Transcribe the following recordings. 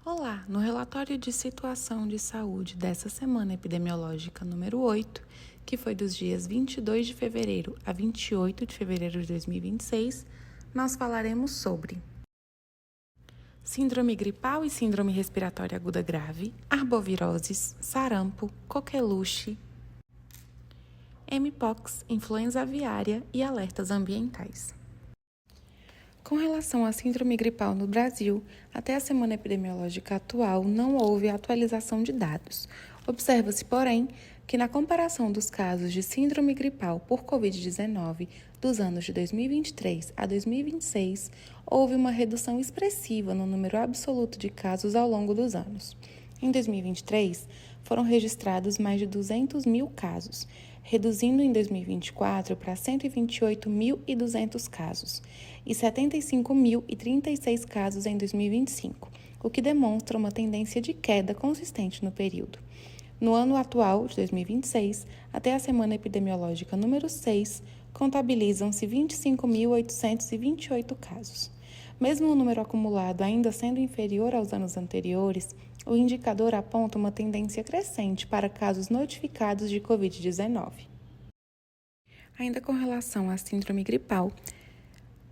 Olá, no relatório de situação de saúde dessa semana epidemiológica número 8, que foi dos dias 22 de fevereiro a 28 de fevereiro de 2026, nós falaremos sobre síndrome gripal e síndrome respiratória aguda grave, arboviroses, sarampo, coqueluche, mpox, influenza aviária e alertas ambientais. Com relação à síndrome gripal no Brasil, até a semana epidemiológica atual não houve atualização de dados. Observa-se, porém, que na comparação dos casos de síndrome gripal por Covid-19 dos anos de 2023 a 2026, houve uma redução expressiva no número absoluto de casos ao longo dos anos. Em 2023, foram registrados mais de 200 mil casos, reduzindo em 2024 para 128.200 casos e 75.036 casos em 2025, o que demonstra uma tendência de queda consistente no período. No ano atual, de 2026, até a semana epidemiológica número 6, contabilizam-se 25.828 casos. Mesmo o número acumulado ainda sendo inferior aos anos anteriores, o indicador aponta uma tendência crescente para casos notificados de Covid-19. Ainda com relação à síndrome gripal,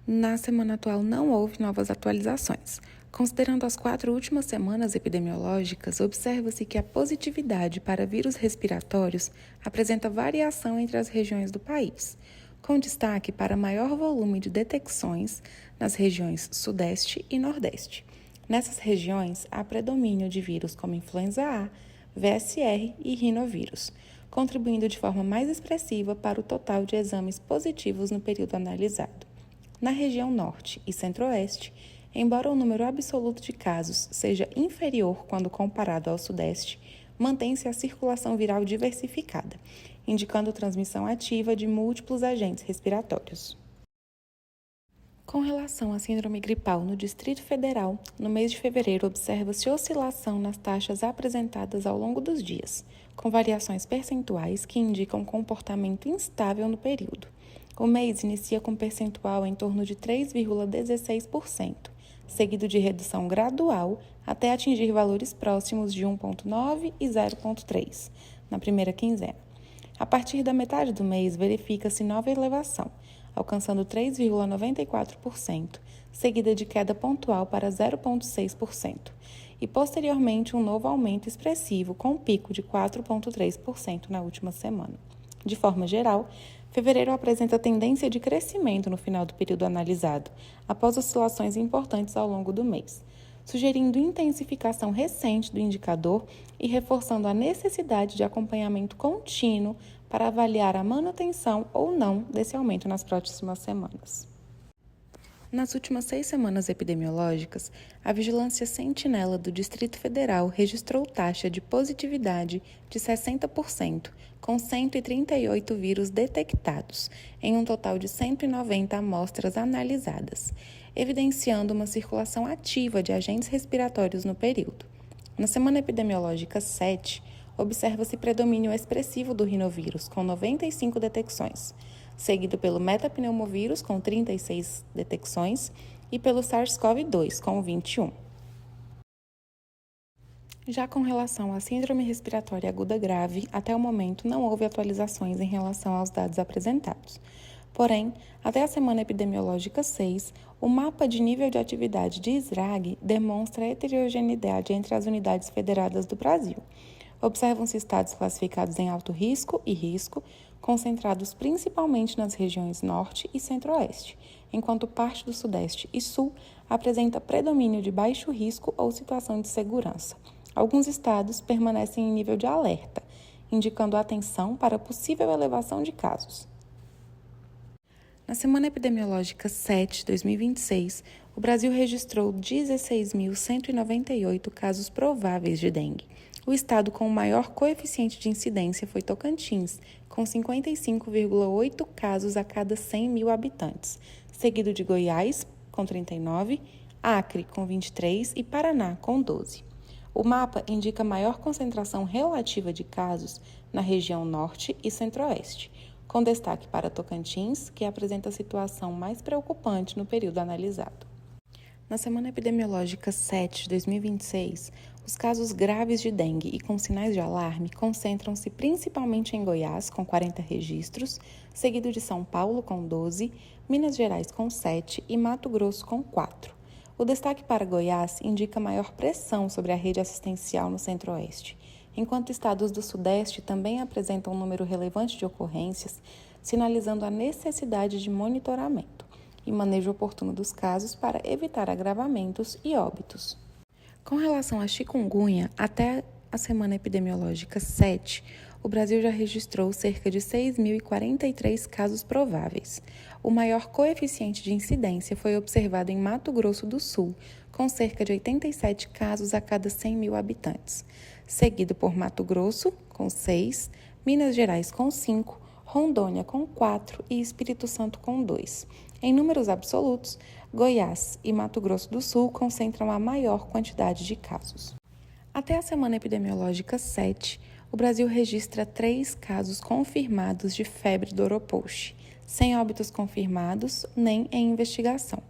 na semana atual não houve novas atualizações. Considerando as 4 últimas semanas epidemiológicas, observa-se que a positividade para vírus respiratórios apresenta variação entre as regiões do país, com destaque para maior volume de detecções nas regiões Sudeste e Nordeste. Nessas regiões, há predomínio de vírus como influenza A, VSR e rinovírus, contribuindo de forma mais expressiva para o total de exames positivos no período analisado. Na região Norte e Centro-Oeste, embora o número absoluto de casos seja inferior quando comparado ao Sudeste, mantém-se a circulação viral diversificada, indicando transmissão ativa de múltiplos agentes respiratórios. Com relação à síndrome gripal no Distrito Federal, no mês de fevereiro observa-se oscilação nas taxas apresentadas ao longo dos dias, com variações percentuais que indicam comportamento instável no período. O mês inicia com percentual em torno de 3,16%, seguido de redução gradual até atingir valores próximos de 1,9% e 0,3% na primeira quinzena. A partir da metade do mês, verifica-se nova elevação, alcançando 3,94%, seguida de queda pontual para 0,6%, e posteriormente um novo aumento expressivo com um pico de 4,3% na última semana. De forma geral, fevereiro apresenta tendência de crescimento no final do período analisado, após oscilações importantes ao longo do mês, sugerindo intensificação recente do indicador e reforçando a necessidade de acompanhamento contínuo para avaliar a manutenção ou não desse aumento nas próximas semanas. Nas últimas 6 semanas epidemiológicas, a Vigilância Sentinela do Distrito Federal registrou taxa de positividade de 60%, com 138 vírus detectados, em um total de 190 amostras analisadas, evidenciando uma circulação ativa de agentes respiratórios no período. Na semana epidemiológica 7, observa-se predomínio expressivo do rinovírus, com 95 detecções, seguido pelo metapneumovírus, com 36 detecções, e pelo SARS-CoV-2, com 21. Já com relação à síndrome respiratória aguda grave, até o momento não houve atualizações em relação aos dados apresentados. Porém, até a semana epidemiológica 6, o mapa de nível de atividade de SRAG demonstra a heterogeneidade entre as unidades federadas do Brasil. Observam-se estados classificados em alto risco e risco, concentrados principalmente nas regiões Norte e Centro-Oeste, enquanto parte do Sudeste e Sul apresenta predomínio de baixo risco ou situação de segurança. Alguns estados permanecem em nível de alerta, indicando atenção para possível elevação de casos. Na semana epidemiológica 7 de 2026, o Brasil registrou 16.198 casos prováveis de dengue. O estado com o maior coeficiente de incidência foi Tocantins, com 55,8 casos a cada 100 mil habitantes, seguido de Goiás, com 39, Acre, com 23 e Paraná, com 12. O mapa indica maior concentração relativa de casos na região Norte e Centro-Oeste, com destaque para Tocantins, que apresenta a situação mais preocupante no período analisado. Na semana epidemiológica 7 de 2026, os casos graves de dengue e com sinais de alarme concentram-se principalmente em Goiás, com 40 registros, seguido de São Paulo, com 12, Minas Gerais, com 7 e Mato Grosso, com 4. O destaque para Goiás indica maior pressão sobre a rede assistencial no Centro-Oeste, enquanto estados do Sudeste também apresentam um número relevante de ocorrências, sinalizando a necessidade de monitoramento e manejo oportuno dos casos para evitar agravamentos e óbitos. Com relação à chikungunya, até a semana epidemiológica 7, o Brasil já registrou cerca de 6.043 casos prováveis. O maior coeficiente de incidência foi observado em Mato Grosso do Sul, com cerca de 87 casos a cada 100 mil habitantes, seguido por Mato Grosso, com 6, Minas Gerais, com 5, Rondônia, com 4 e Espírito Santo, com 2. Em números absolutos, Goiás e Mato Grosso do Sul concentram a maior quantidade de casos. Até a semana epidemiológica 7, o Brasil registra 3 casos confirmados de febre do oropouche, sem óbitos confirmados nem em investigação.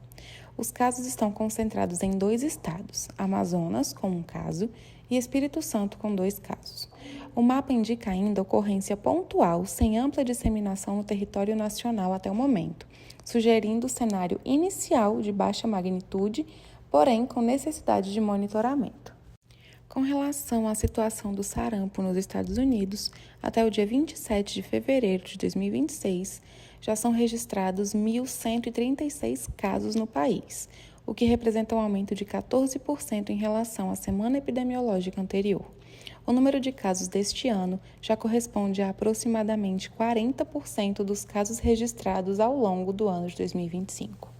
Os casos estão concentrados em 2 estados, Amazonas, com 1 caso, e Espírito Santo, com 2 casos. O mapa indica ainda ocorrência pontual, sem ampla disseminação no território nacional até o momento, sugerindo o cenário inicial de baixa magnitude, porém com necessidade de monitoramento. Com relação à situação do sarampo nos Estados Unidos, até o dia 27 de fevereiro de 2026, já são registrados 1.136 casos no país, o que representa um aumento de 14% em relação à semana epidemiológica anterior. O número de casos deste ano já corresponde a aproximadamente 40% dos casos registrados ao longo do ano de 2025.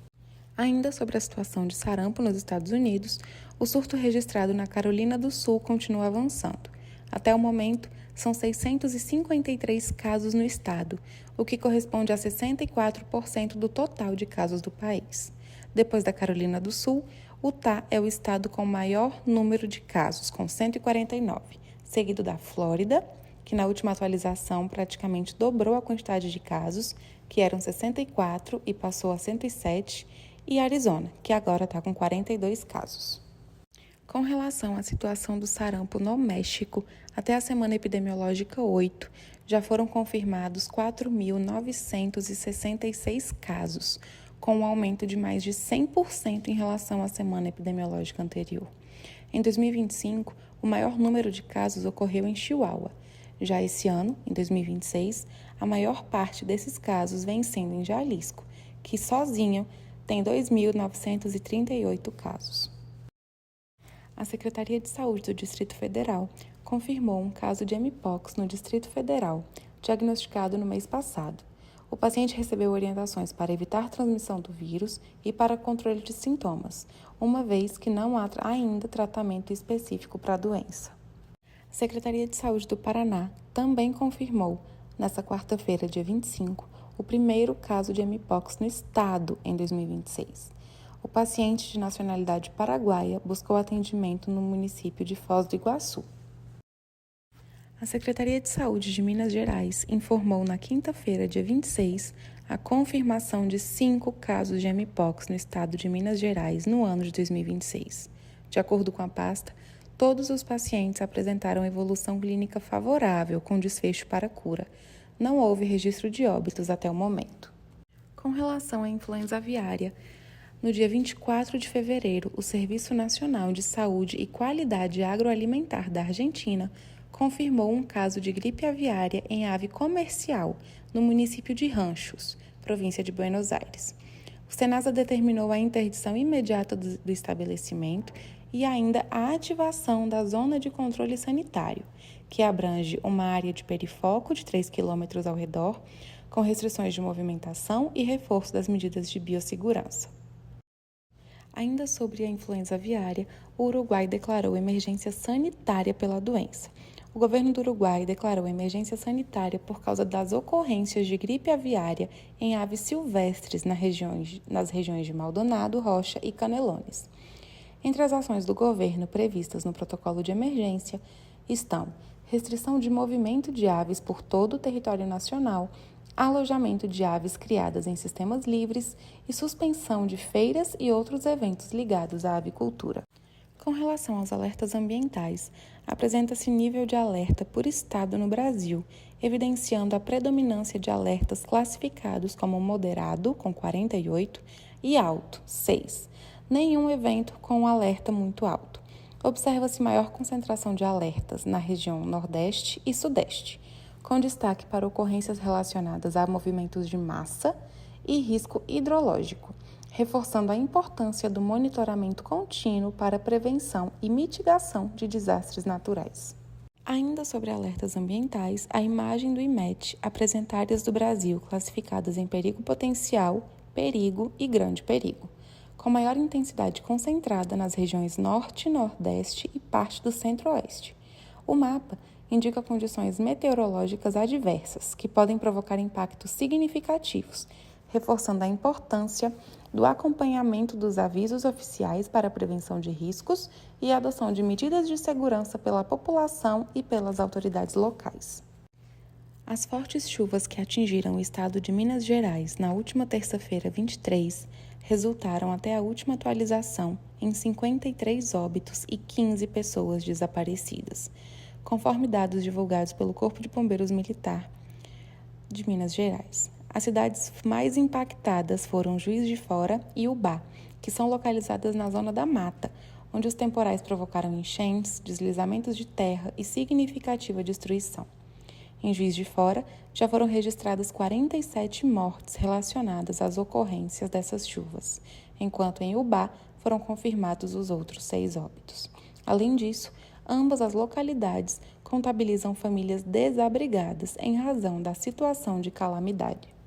Ainda sobre a situação de sarampo nos Estados Unidos, o surto registrado na Carolina do Sul continua avançando. Até o momento, são 653 casos no estado, o que corresponde a 64% do total de casos do país. Depois da Carolina do Sul, Utah é o estado com maior número de casos, com 149, seguido da Flórida, que na última atualização praticamente dobrou a quantidade de casos, que eram 64 e passou a 107, e Arizona, que agora está com 42 casos. Com relação à situação do sarampo no México, até a semana epidemiológica 8, já foram confirmados 4.966 casos, com um aumento de mais de 100% em relação à semana epidemiológica anterior. Em 2025, o maior número de casos ocorreu em Chihuahua. Já esse ano, em 2026, a maior parte desses casos vem sendo em Jalisco, que sozinho tem 2.938 casos. A Secretaria de Saúde do Distrito Federal confirmou um caso de mpox no Distrito Federal, diagnosticado no mês passado. O paciente recebeu orientações para evitar transmissão do vírus e para controle de sintomas, uma vez que não há ainda tratamento específico para a doença. A Secretaria de Saúde do Paraná também confirmou, nesta quarta-feira, dia 25, o primeiro caso de mpox no estado em 2026. O paciente de nacionalidade paraguaia buscou atendimento no município de Foz do Iguaçu. A Secretaria de Saúde de Minas Gerais informou na quinta-feira, dia 26, a confirmação de 5 casos de mpox no estado de Minas Gerais no ano de 2026. De acordo com a pasta, todos os pacientes apresentaram evolução clínica favorável com desfecho para cura. Não houve registro de óbitos até o momento. Com relação à influenza aviária, no dia 24 de fevereiro, o Serviço Nacional de Saúde e Qualidade Agroalimentar da Argentina confirmou um caso de gripe aviária em ave comercial no município de Ranchos, província de Buenos Aires. O Senasa determinou a interdição imediata do estabelecimento e ainda a ativação da zona de controle sanitário, que abrange uma área de perifoco de 3 km ao redor, com restrições de movimentação e reforço das medidas de biossegurança. Ainda sobre a influenza aviária, o Uruguai declarou emergência sanitária pela doença. O governo do Uruguai declarou emergência sanitária por causa das ocorrências de gripe aviária em aves silvestres nas regiões de Maldonado, Rocha e Canelones. Entre as ações do governo previstas no protocolo de emergência estão restrição de movimento de aves por todo o território nacional, alojamento de aves criadas em sistemas livres e suspensão de feiras e outros eventos ligados à avicultura. Com relação aos alertas ambientais, apresenta-se nível de alerta por estado no Brasil, evidenciando a predominância de alertas classificados como moderado, com 48, e alto, 6. Nenhum evento com um alerta muito alto. Observa-se maior concentração de alertas na região Nordeste e Sudeste, com destaque para ocorrências relacionadas a movimentos de massa e risco hidrológico, reforçando a importância do monitoramento contínuo para a prevenção e mitigação de desastres naturais. Ainda sobre alertas ambientais, a imagem do IMET apresenta áreas do Brasil classificadas em perigo potencial, perigo e grande perigo, com maior intensidade concentrada nas regiões Norte, Nordeste e parte do Centro-Oeste. O mapa indica condições meteorológicas adversas, que podem provocar impactos significativos, reforçando a importância do acompanhamento dos avisos oficiais para a prevenção de riscos e a adoção de medidas de segurança pela população e pelas autoridades locais. As fortes chuvas que atingiram o estado de Minas Gerais na última terça-feira, 23, resultaram até a última atualização em 53 óbitos e 15 pessoas desaparecidas, conforme dados divulgados pelo Corpo de Bombeiros Militar de Minas Gerais. As cidades mais impactadas foram Juiz de Fora e Ubá, que são localizadas na zona da mata, onde os temporais provocaram enchentes, deslizamentos de terra e significativa destruição. Em Juiz de Fora, já foram registradas 47 mortes relacionadas às ocorrências dessas chuvas, enquanto em Ubá foram confirmados os outros 6 óbitos. Além disso, ambas as localidades contabilizam famílias desabrigadas em razão da situação de calamidade.